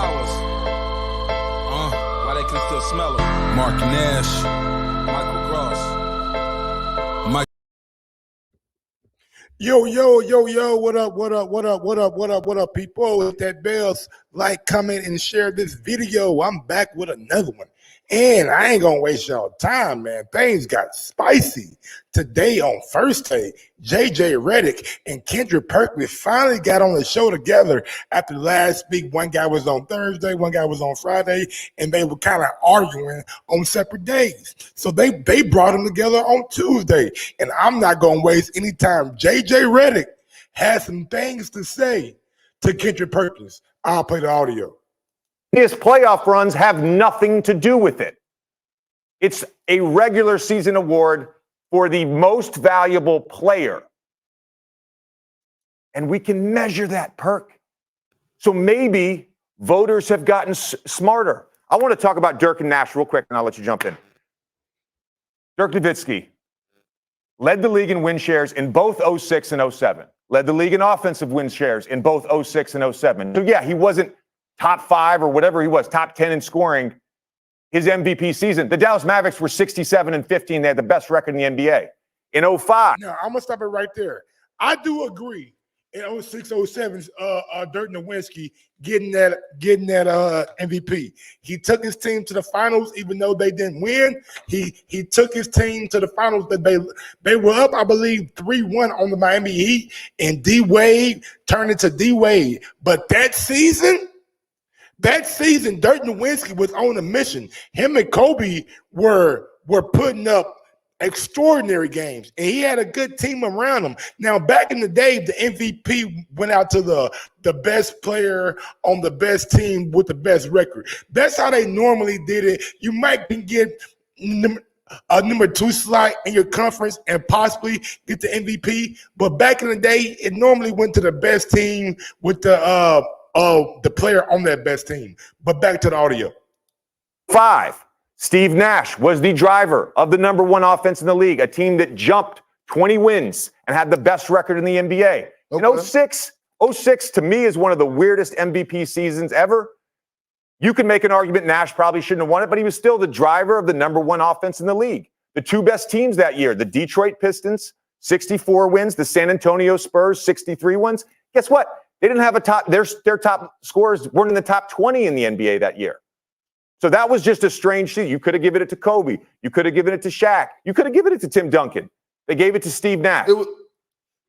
flowers. Why they can still smell them. Mark Nash. Michael Cross. Mike. Yo, what up, people? Hit that bell, like, comment, and share this video. I'm back with another one. And I ain't gonna waste y'all time, man. Things got spicy. Today on First Take, Reddick and Kendrick Perkins finally got on the show together after last week. One guy was on Thursday, one guy was on Friday, and they were kind of arguing on separate days. So they brought them together on Tuesday. And I'm not gonna waste any time. Reddick has some things to say to Kendrick Perkins. I'll play the audio. His playoff runs have nothing to do with it. It's a regular season award for the most valuable player. And we can measure that, Perk. So maybe voters have gotten smarter. I want to talk about Dirk and Nash real quick, and I'll let you jump in. Dirk Nowitzki led the league in win shares in both 06 and 07. Led the league in offensive win shares in both 06 and 07. So yeah, he wasn't top 5 or whatever he was, top 10 in scoring his MVP season. The Dallas Mavericks were 67-15. They had the best record in the NBA. In 05. Now, I'm going to stop it right there. I do agree in 06, 07, Dirk Nowitzki getting that MVP. He took his team to the finals, even though they didn't win. He took his team to the finals. That they were up, I believe, 3-1 on the Miami Heat, and D-Wade turned into D-Wade. But that season, Dirk Nowitzki was on a mission. Him and Kobe were putting up extraordinary games, and he had a good team around him. Now, back in the day, the MVP went out to the best player on the best team with the best record. That's how they normally did it. You might get a number 2 slot in your conference and possibly get the MVP, but back in the day, it normally went to the best team with the player on that best team. But back to the audio. 5. Steve Nash was the driver of the number 1 offense in the league, a team that jumped 20 wins and had the best record in the NBA. Okay. In 06 to me is one of the weirdest MVP seasons ever. You can make an argument Nash probably shouldn't have won it, but he was still the driver of the number 1 offense in the league. The 2 best teams that year, the Detroit Pistons, 64 wins, the San Antonio Spurs, 63 wins. Guess what? They didn't have their top scorers weren't in the top 20 in the NBA that year. So that was just a strange thing. You could have given it to Kobe. You could have given it to Shaq. You could have given it to Tim Duncan. They gave it to Steve Nash.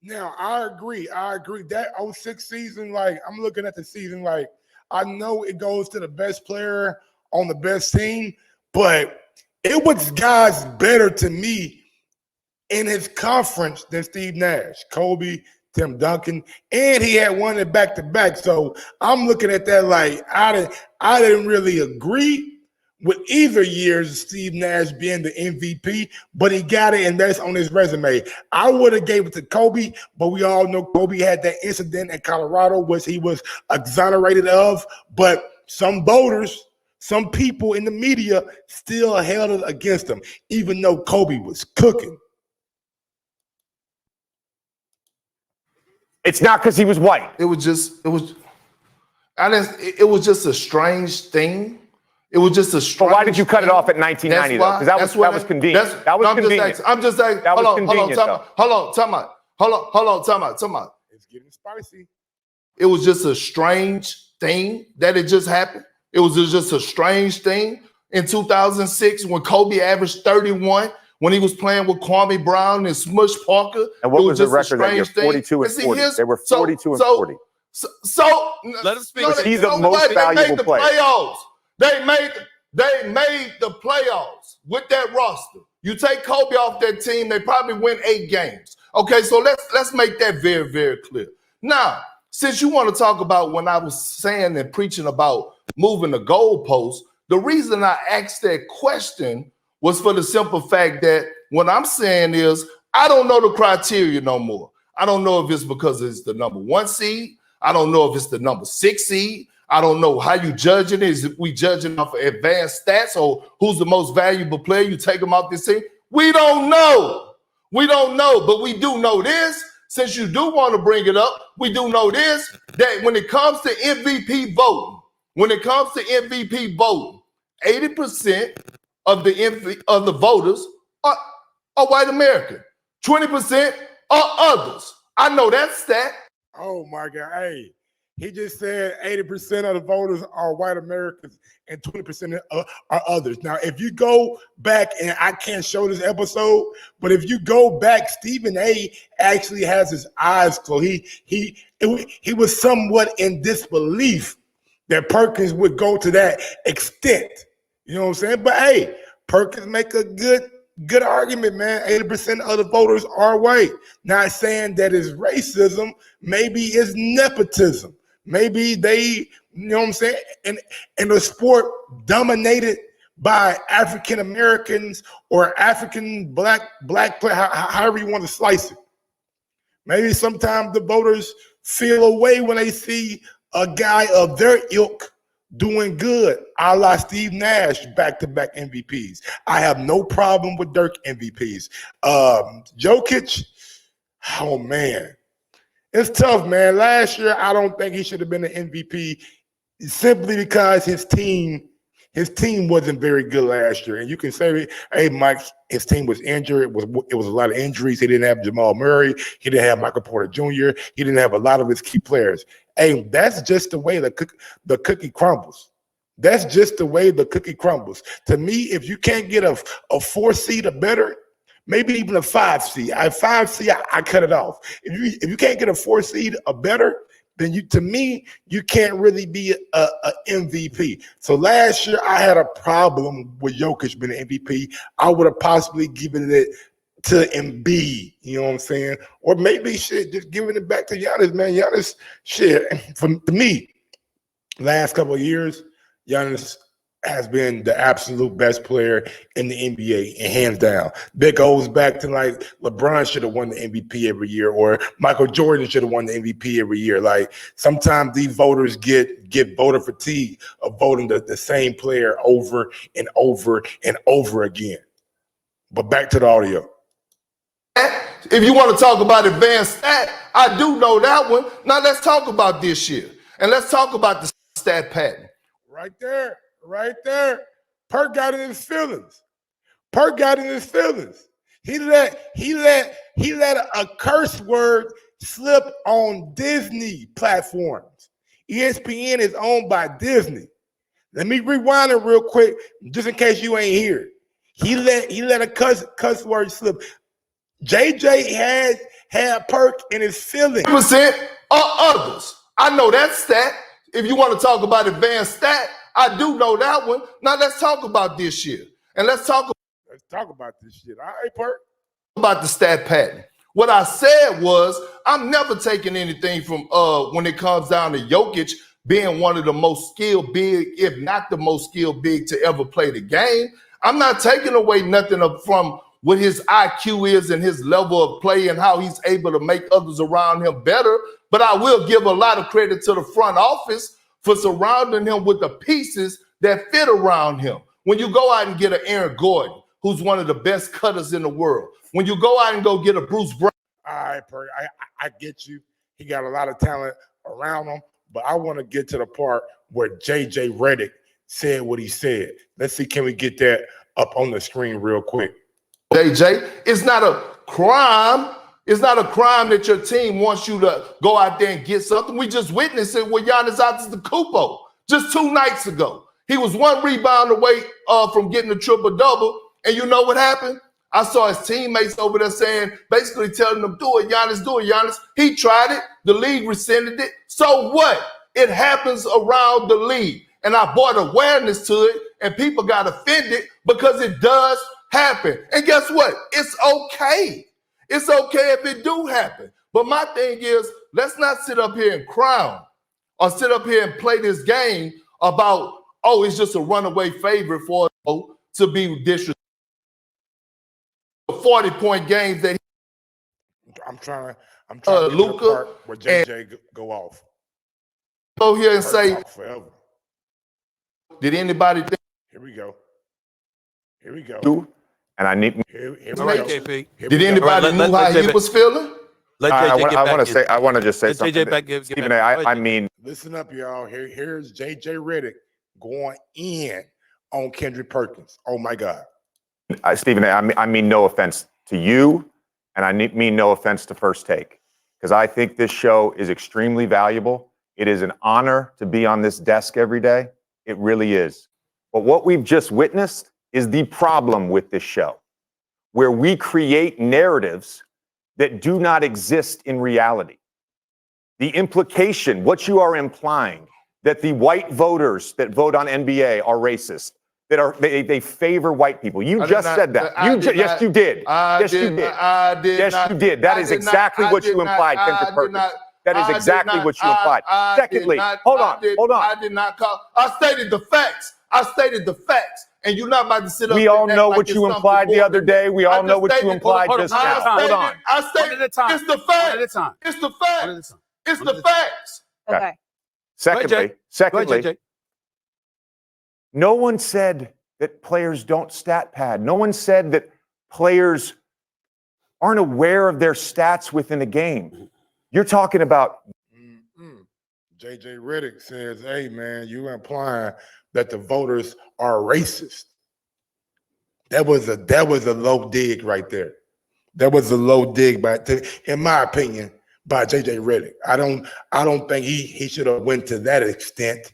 Now, I agree. That 06 season, like, I'm looking at the season, like, I know it goes to the best player on the best team, but it was guys better to me in his conference than Steve Nash, Kobe, Tim Duncan, and he had won it back-to-back. So I'm looking at that like I didn't really agree with either year's Steve Nash being the MVP, but he got it, and that's on his resume. I would have gave it to Kobe, but we all know Kobe had that incident in Colorado, which he was exonerated of. But some voters, some people in the media still held it against him, even though Kobe was cooking. It's not because he was white. It was just a strange thing. It was just a strange. But why did you cut it off at 1990 though? Because that was convenient. That was convenient. I'm just saying. Hold on, time out. It's getting spicy. It was just a strange thing that it just happened. It was just a strange thing in 2006 when Kobe averaged 31. When he was playing with Kwame Brown and Smush Parker. And what was the record that year? 42 and 40. They were 42 and 40. So let him speak. He's the most valuable player. They made the playoffs with that roster. You take Kobe off that team, they probably win 8 games. Okay, so let's make that very, very clear. Now, since you want to talk about when I was saying and preaching about moving the goalposts, the reason I asked that question was for the simple fact that what I'm saying is I don't know the criteria no more. I don't know if it's because it's the number 1 seed. I don't know if it's the number 6 seed. I don't know how you judging it. Is we judging off of advanced stats or who's the most valuable player? You take them off this team. We don't know. But we do know this. Since you do want to bring it up, we do know this, that when it comes to MVP voting, when it comes to MVP voting, 80% of the voters are white American. 20% are others. I know that stat. Oh my God. Hey, he just said 80% of the voters are white Americans and 20% are others. Now, if you go back, and I can't show this episode, but if you go back, Stephen A actually has his eyes closed. He was somewhat in disbelief that Perkins would go to that extent. You know what I'm saying? But hey, Perkins make a good argument, man. 80% of the voters are white. Not saying that it's racism. Maybe it's nepotism. Maybe they, you know what I'm saying? And the sport dominated by African Americans or African black players, however you want to slice it. Maybe sometimes the voters feel away when they see a guy of their ilk doing good, a la Steve Nash, back-to-back MVPs. I have no problem with Dirk MVPs. Jokic, oh man, it's tough, man. Last year, I don't think he should have been an MVP simply because his team wasn't very good last year. And you can say, hey, Mike, his team was injured. It was a lot of injuries. He didn't have Jamal Murray. He didn't have Michael Porter Jr. He didn't have a lot of his key players. Hey, that's just the way the cookie crumbles. That's just the way the cookie crumbles. To me, if you can't get a 4 seed or better, maybe even a 5 seed. At 5 seed, I cut it off. If you can't get a 4 seed or better, then you can't really be a MVP. So last year I had a problem with Jokic being an MVP. I would have possibly given it to Embiid, you know what I'm saying? Or maybe just giving it back to Giannis, man. Giannis, to me, last couple of years, Giannis has been the absolute best player in the NBA, and hands down. That goes back to like LeBron should have won the MVP every year, or Michael Jordan should have won the MVP every year. Like sometimes these voters get voter fatigue of voting the same player over and over and over again. But back to the audio. If you want to talk about advanced stat, I do know that one. Now let's talk about this year, and let's talk about the stat pattern. Right there. Perk got in his feelings. He let a curse word slip on Disney platforms. ESPN is owned by Disney. Let me rewind it real quick, just in case you ain't here. He let a cuss word slip. JJ had Perk in his feelings. 10% are others. I know that stat. If you want to talk about advanced stat, I do know that one. Now let's talk about this year. And let's talk about this shit. All right, Perk. About the stat pattern. What I said was I'm never taking anything from when it comes down to Jokic being one of the most skilled big, if not the most skilled big to ever play the game. I'm not taking away nothing from what his IQ is and his level of play and how he's able to make others around him better. But I will give a lot of credit to the front office for surrounding him with the pieces that fit around him. When you go out and get an Aaron Gordon, who's one of the best cutters in the world. When you go out and go get a Bruce Brown. All right, Perk, I get you. He got a lot of talent around him, but I want to get to the part where JJ Reddick said what he said. Let's see, can we get that up on the screen real quick? JJ, it's not a crime. It's not a crime that your team wants you to go out there and get something. We just witnessed it with Giannis Antetokounmpo just 2 nights ago. He was 1 rebound away from getting a triple-double, and you know what happened? I saw his teammates over there saying, basically telling him, do it, Giannis. He tried it. The league rescinded it. So what? It happens around the league. And I brought awareness to it, and people got offended because it does happen. And guess what? It's okay. It's okay if it do happen. But my thing is, let's not sit up here and crown or sit up here and play this game about, oh, it's just a runaway favorite for to be disrespectful. 40-point games that I'm trying to Luka where JJ go off. Go here and say, forever. Did anybody think? Here we go. And I need. Here All right, KP. Did anybody know how he was feeling? Let I JJ get back in. I want to just say Let something. JJ back. Get Stephen back. A., I mean, Listen up, y'all. Here's JJ Reddick going in on Kendrick Perkins. Oh my God. Stephen A., I mean no offense to you, and I mean no offense to First Take, because I think this show is extremely valuable. It is an honor to be on this desk every day. It really is. But what we've just witnessed is the problem with this show, where we create narratives that do not exist in reality. The implication, what you are implying, that the white voters that vote on NBA are racist, that they favor white people. You just said that. Yes, you did. Yes, you did. Yes, you did. That is exactly what you implied, Kendrick Perkins. That is exactly what you implied. Secondly, hold on. I did not call. I stated the facts. And you're not about to sit up. We all know what you implied the other day. We all know what you implied just now. Hold on. I stated it's the facts. It's the facts. It's the facts. Okay. Secondly, no one said that players don't stat pad. No one said that players aren't aware of their stats within a game. You're talking about. JJ Reddick says, hey, man, you implying that the voters are racist. That was a low dig right there. That was a low dig, in my opinion, by JJ Reddick. I don't think he should have went to that extent,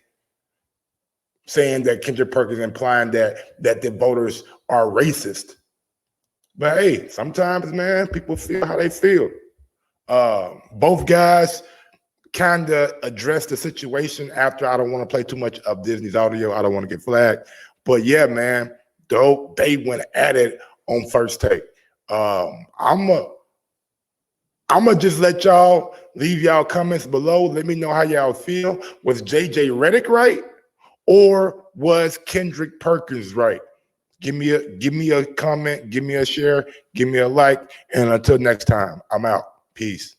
saying that Kendrick Perkins implying that the voters are racist. But hey, sometimes, man, people feel how they feel. Both guys kind of addressed the situation after. I don't want to play too much of Disney's audio. I don't want to get flagged. But yeah, man, though they went at it on First Take. I'm gonna just let y'all leave y'all comments below. Let me know how y'all feel. Was JJ Reddick right, or was Kendrick Perkins right? Give me a comment, give me a share, give me a like, and until next time, I'm out. Peace.